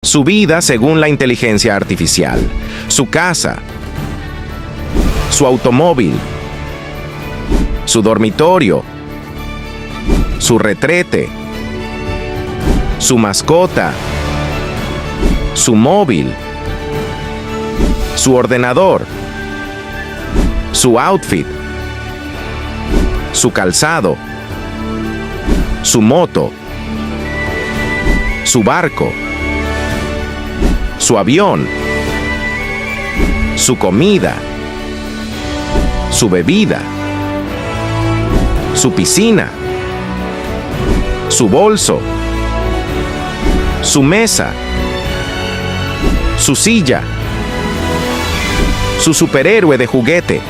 Su vida según la inteligencia artificial, su casa, su automóvil, su dormitorio, su retrete, su mascota, su móvil, su ordenador, su outfit, su calzado, su moto, su barco, su avión, su comida, su bebida, su piscina, su bolso, su mesa, su silla, su superhéroe de juguete,